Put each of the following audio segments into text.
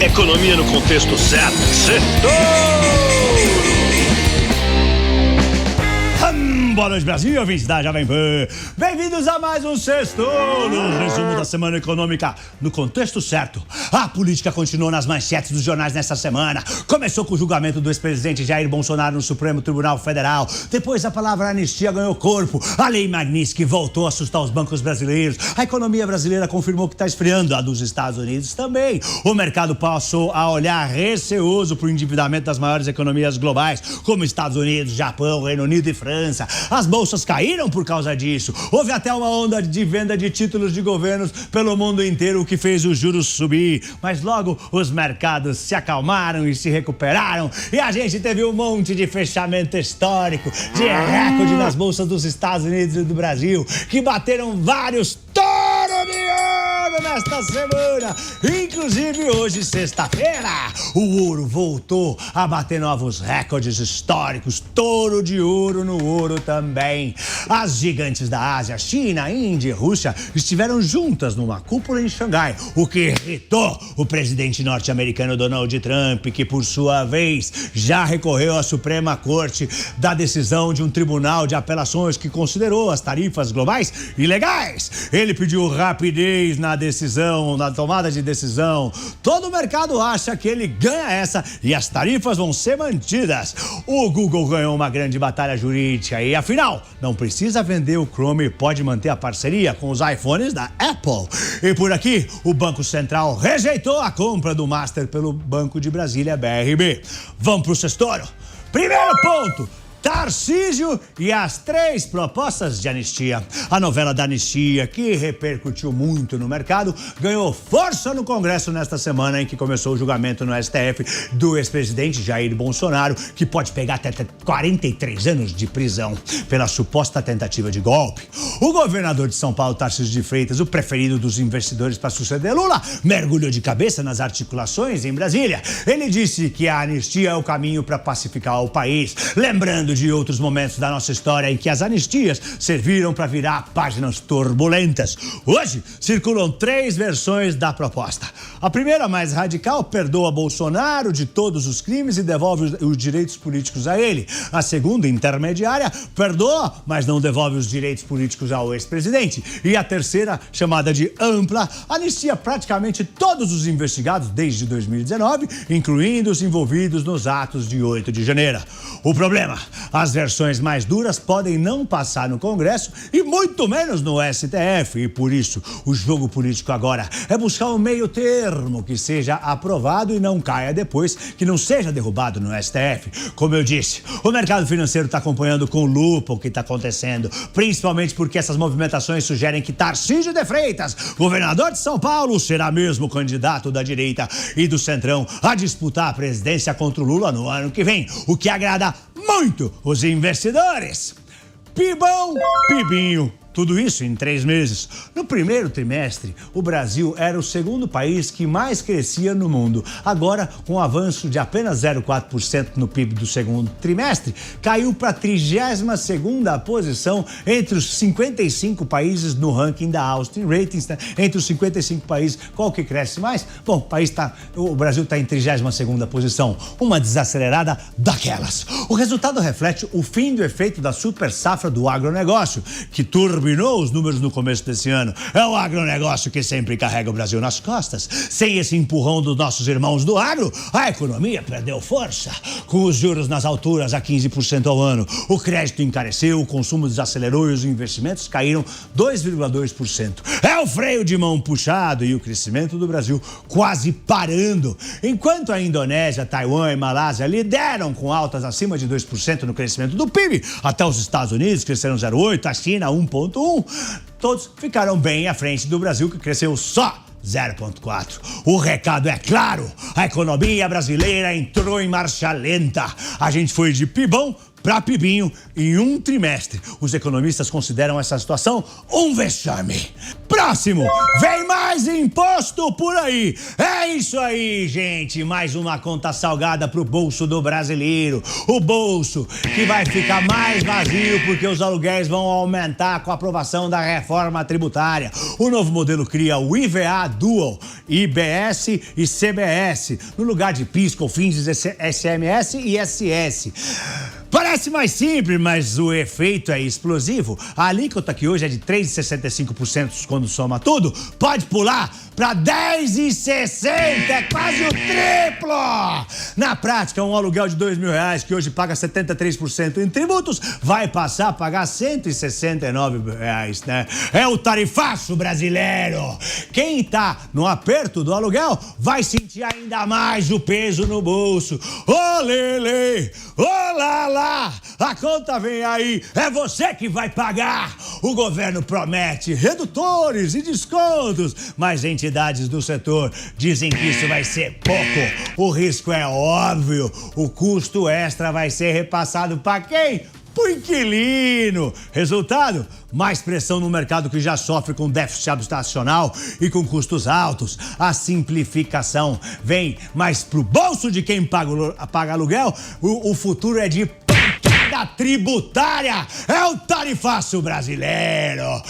Economia no contexto certo. Boa noite, Brasil, ouvintes da Jovem Pan. Bem-vindos a mais um Sexto, no resumo da semana econômica no contexto certo. A política continuou nas manchetes dos jornais nesta semana. Começou com o julgamento do ex-presidente Jair Bolsonaro no Supremo Tribunal Federal. Depois a palavra anistia ganhou corpo. A Lei Magnitsky voltou a assustar os bancos brasileiros. A economia brasileira confirmou que está esfriando, a dos Estados Unidos também. O mercado passou a olhar receoso para o endividamento das maiores economias globais, como Estados Unidos, Japão, Reino Unido e França. As bolsas caíram por causa disso. Houve até uma onda de venda de títulos de governos pelo mundo inteiro, o que fez os juros subir. Mas logo os mercados se acalmaram e se recuperaram. E a gente teve um monte de fechamento histórico, de recorde nas bolsas dos Estados Unidos e do Brasil, que bateram vários touros de ouro nesta semana. Inclusive hoje, sexta-feira, o ouro voltou a bater novos recordes históricos. Touro de ouro no ouro também. As gigantes da Ásia, China, Índia e Rússia, estiveram juntas numa cúpula em Xangai, o que irritou o presidente norte-americano Donald Trump, que por sua vez já recorreu à Suprema Corte da decisão de um tribunal de apelações que considerou as tarifas globais ilegais. Ele pediu rapidez na decisão, na tomada de decisão. Todo o mercado acha que ele ganha essa e as tarifas vão ser mantidas. O Google ganhou uma grande batalha jurídica e, afinal, não precisa vender o Chrome e pode manter a parceria com os iPhones da Apple. E por aqui, o Banco Central rejeitou a compra do Master pelo Banco de Brasília, BRB. Vamos pro sextoro. Primeiro ponto: Tarcísio e as 3 propostas de anistia. A novela da anistia, que repercutiu muito no mercado, ganhou força no Congresso nesta semana em que começou o julgamento no STF do ex-presidente Jair Bolsonaro, que pode pegar até 43 anos de prisão pela suposta tentativa de golpe. O governador de São Paulo, Tarcísio de Freitas, o preferido dos investidores para suceder Lula, mergulhou de cabeça nas articulações em Brasília. Ele disse que a anistia é o caminho para pacificar o país, lembrando de outros momentos da nossa história em que as anistias serviram para virar páginas turbulentas. Hoje circulam 3 versões da proposta. A primeira, mais radical, perdoa Bolsonaro de todos os crimes e devolve os direitos políticos a ele. A segunda, intermediária, perdoa, mas não devolve os direitos políticos ao ex-presidente. E a terceira, chamada de ampla, anistia praticamente todos os investigados desde 2019, incluindo os envolvidos nos atos de 8 de janeiro. O problema: as versões mais duras podem não passar no Congresso e muito menos no STF. E por isso, o jogo político agora é buscar um meio termo que seja aprovado e não caia depois, que não seja derrubado no STF. Como eu disse, o mercado financeiro está acompanhando com lupa o que está acontecendo, principalmente porque essas movimentações sugerem que Tarcísio de Freitas, governador de São Paulo, será mesmo candidato da direita e do Centrão a disputar a presidência contra o Lula no ano que vem, o que agrada muito os investidores. Pibão, pibinho. Tudo isso em 3 meses. No primeiro trimestre, o Brasil era o segundo país que mais crescia no mundo. Agora, com um avanço de apenas 0,4% no PIB do segundo trimestre, caiu para a 32ª posição entre os 55 países no ranking da Austin Ratings, né? Entre os 55 países, qual que cresce mais? Bom, o Brasil está em 32ª posição. Uma desacelerada daquelas. O resultado reflete o fim do efeito da super safra do agronegócio, que turbinou os números no começo desse ano. É o agronegócio que sempre carrega o Brasil nas costas. Sem esse empurrão dos nossos irmãos do agro, a economia perdeu força. Com os juros nas alturas a 15% ao ano, o crédito encareceu, o consumo desacelerou e os investimentos caíram 2,2%. É o freio de mão puxado e o crescimento do Brasil quase parando. Enquanto a Indonésia, Taiwan e Malásia lideram com altas acima de 2% no crescimento do PIB, até os Estados Unidos cresceram 0,8%, a China 1,1%. Todos ficaram bem à frente do Brasil, que cresceu só 0,4%. O recado é claro: a economia brasileira entrou em marcha lenta. A gente foi de pibão para Pibinho em um trimestre. Os economistas consideram essa situação um vexame. Próximo, vem mais imposto por aí. É isso aí, gente. Mais uma conta salgada pro bolso do brasileiro. O bolso que vai ficar mais vazio porque os aluguéis vão aumentar com a aprovação da reforma tributária. O novo modelo cria o IVA Dual, IBS e CBS, no lugar de PIS, COFINS, SMS e ISS. Parece mais simples, mas o efeito é explosivo. A alíquota, que hoje é de 3,65% quando soma tudo, pode pular para 10,60%, é quase o triplo! Na prática, um aluguel de R$2.000, que hoje paga 73% em tributos, vai passar a pagar R$169, né? É o tarifaço brasileiro! Quem tá no aperto do aluguel vai sentir ainda mais o peso no bolso. Ô lele! Ô lá! A conta vem aí, é você que vai pagar! O governo promete redutores e descontos, mas entidades do setor dizem que isso vai ser pouco. O risco é óbvio, o custo extra vai ser repassado para quem? Pro inquilino. Resultado? Mais pressão no mercado que já sofre com déficit habitacional e com custos altos. A simplificação vem mais pro bolso de quem paga aluguel. O futuro é de pancada tributária. É o tarifaço brasileiro.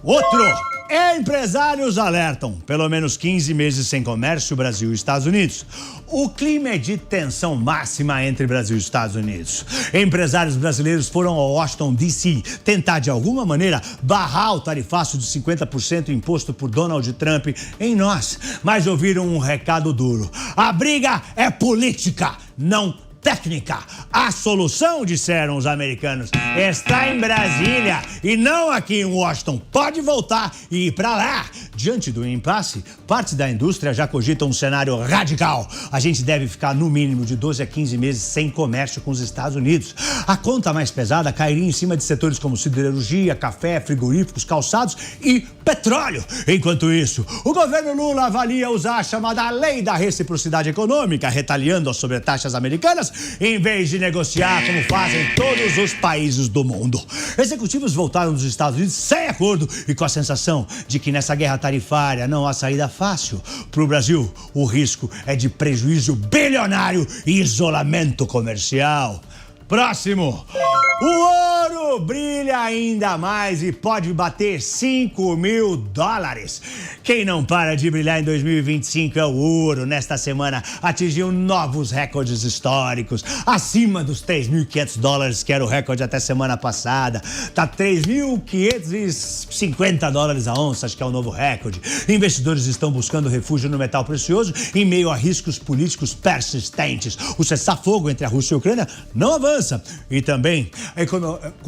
Outro. Empresários alertam, pelo menos 15 meses sem comércio, Brasil e Estados Unidos. O clima é de tensão máxima entre Brasil e Estados Unidos. Empresários brasileiros foram ao Washington, D.C. tentar, de alguma maneira, barrar o tarifaço de 50% imposto por Donald Trump em nós. Mas ouviram um recado duro. A briga é política, não técnica. A solução, disseram os americanos, está em Brasília e não aqui em Washington. Pode voltar e ir para lá. Diante do impasse, partes da indústria já cogitam um cenário radical. A gente deve ficar no mínimo de 12 a 15 meses sem comércio com os Estados Unidos. A conta mais pesada cairia em cima de setores como siderurgia, café, frigoríficos, calçados e petróleo. Enquanto isso, o governo Lula avalia usar a chamada Lei da Reciprocidade Econômica, retaliando as sobretaxas americanas, em vez de negociar como fazem todos os países do mundo. Executivos voltaram dos Estados Unidos sem acordo e com a sensação de que nessa guerra tarifária não há saída fácil. Para o Brasil, o risco é de prejuízo bilionário e isolamento comercial. Próximo. O ouro brilha ainda mais e pode bater $5.000. Quem não para de brilhar em 2025 é o ouro. Nesta semana atingiu novos recordes históricos, acima dos $3.500, que era o recorde até semana passada. Tá $3.550 a onça, acho que é o novo recorde. Investidores estão buscando refúgio no metal precioso em meio a riscos políticos persistentes. O cessar-fogo entre a Rússia e a Ucrânia não avança. E também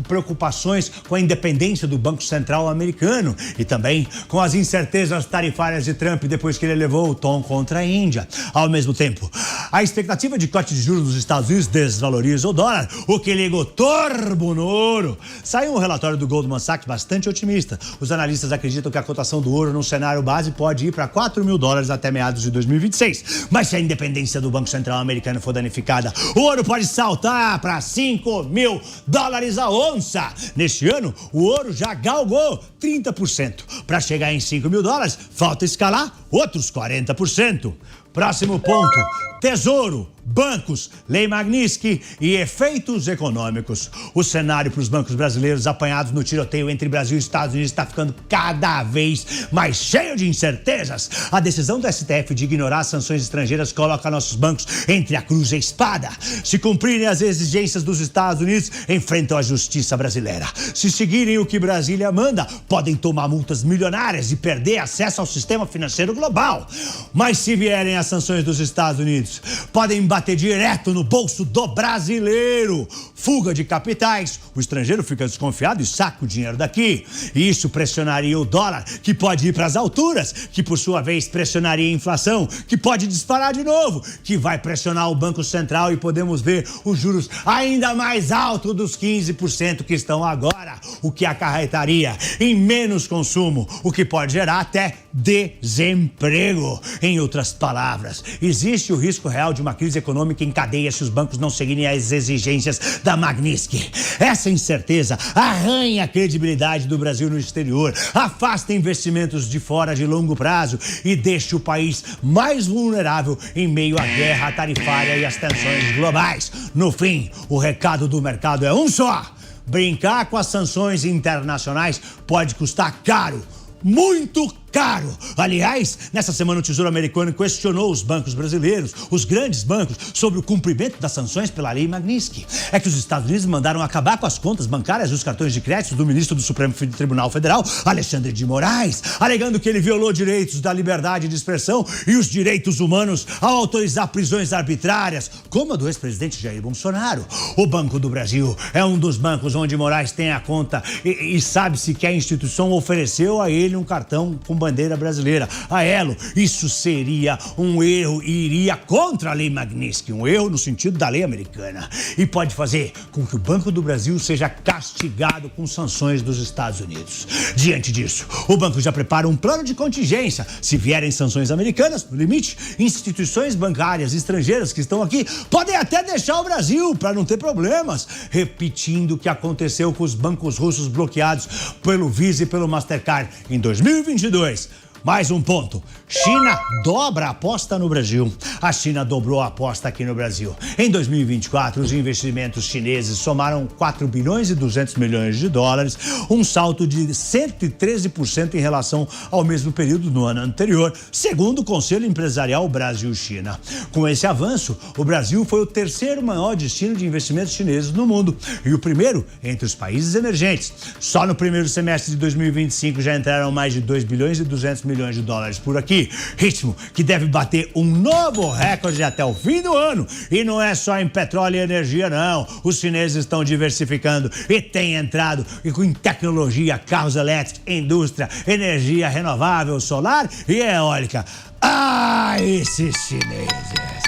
preocupações com a independência do Banco Central americano e também com as incertezas tarifárias de Trump depois que ele levou o tom contra a Índia. Ao mesmo tempo, a expectativa de corte de juros nos Estados Unidos desvaloriza o dólar, o que liga o turbo no ouro. Saiu um relatório do Goldman Sachs bastante otimista. Os analistas acreditam que a cotação do ouro no cenário base pode ir para $4.000 até meados de 2026. Mas se a independência do Banco Central americano for danificada, o ouro pode saltar para $5.000 a onça. Neste ano, o ouro já galgou 30%. Para chegar em $5.000, falta escalar outros 40%. Próximo ponto: Tesouro, bancos, Lei Magnitsky e efeitos econômicos. O cenário para os bancos brasileiros apanhados no tiroteio entre Brasil e Estados Unidos está ficando cada vez mais cheio de incertezas. A decisão do STF de ignorar as sanções estrangeiras coloca nossos bancos entre a cruz e a espada. Se cumprirem as exigências dos Estados Unidos, enfrentam a justiça brasileira. Se seguirem o que Brasília manda, podem tomar multas milionárias e perder acesso ao sistema financeiro global. Mas se vierem as sanções dos Estados Unidos, podem bater direto no bolso do brasileiro. Fuga de capitais, o estrangeiro fica desconfiado e saca o dinheiro daqui. E isso pressionaria o dólar, que pode ir para as alturas, que por sua vez pressionaria a inflação, que pode disparar de novo, que vai pressionar o Banco Central e podemos ver os juros ainda mais altos dos 15% que estão agora, o que acarretaria em menos consumo, o que pode gerar até desemprego. Em outras palavras, existe o risco real de uma crise econômica econômica em cadeia se os bancos não seguirem as exigências da Magnitsky. Essa incerteza arranha a credibilidade do Brasil no exterior, afasta investimentos de fora de longo prazo e deixa o país mais vulnerável em meio à guerra tarifária e às tensões globais. No fim, o recado do mercado é um só: brincar com as sanções internacionais pode custar caro, muito caro. Aliás, nessa semana o Tesouro Americano questionou os bancos brasileiros, os grandes bancos, sobre o cumprimento das sanções pela lei Magnitsky. É que os Estados Unidos mandaram acabar com as contas bancárias dos cartões de crédito do ministro do Supremo Tribunal Federal, Alexandre de Moraes, alegando que ele violou direitos da liberdade de expressão e os direitos humanos ao autorizar prisões arbitrárias, como a do ex-presidente Jair Bolsonaro. O Banco do Brasil é um dos bancos onde Moraes tem a conta e sabe-se que a instituição ofereceu a ele um cartão com bandeira brasileira, a Elo. Isso seria um erro e iria contra a lei Magnitsky, um erro no sentido da lei americana, e pode fazer com que o Banco do Brasil seja castigado com sanções dos Estados Unidos. Diante disso, o banco já prepara um plano de contingência. Se vierem sanções americanas, no limite, instituições bancárias estrangeiras que estão aqui podem até deixar o Brasil para não ter problemas, repetindo o que aconteceu com os bancos russos bloqueados pelo Visa e pelo Mastercard em 2022. Mais um ponto. China dobra a aposta no Brasil. A China dobrou a aposta aqui no Brasil. Em 2024, os investimentos chineses somaram 4 bilhões e 200 milhões de dólares, um salto de 113% em relação ao mesmo período no ano anterior, segundo o Conselho Empresarial Brasil-China. Com esse avanço, o Brasil foi o terceiro maior destino de investimentos chineses no mundo e o primeiro entre os países emergentes. Só no primeiro semestre de 2025 já entraram mais de 2 bilhões e 200 milhões de dólares por aqui, ritmo que deve bater um novo recorde até o fim do ano. E não é só em petróleo e energia, não. Os chineses estão diversificando e têm entrado em tecnologia, carros elétricos, indústria, energia renovável, solar e eólica. Ah, esses chineses!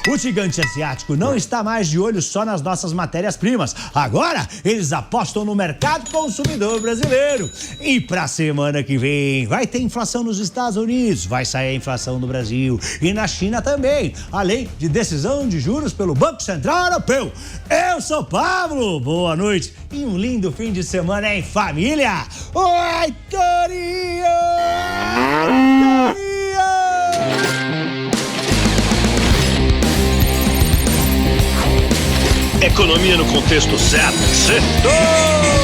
O gigante asiático não está mais de olho só nas nossas matérias-primas. Agora, eles apostam no mercado consumidor brasileiro. E para a semana que vem, vai ter inflação nos Estados Unidos, vai sair a inflação no Brasil e na China também, além de decisão de juros pelo Banco Central Europeu. Eu sou Pablo, boa noite e um lindo fim de semana em família. Oi, Torinho! Economia no contexto certo. Certo!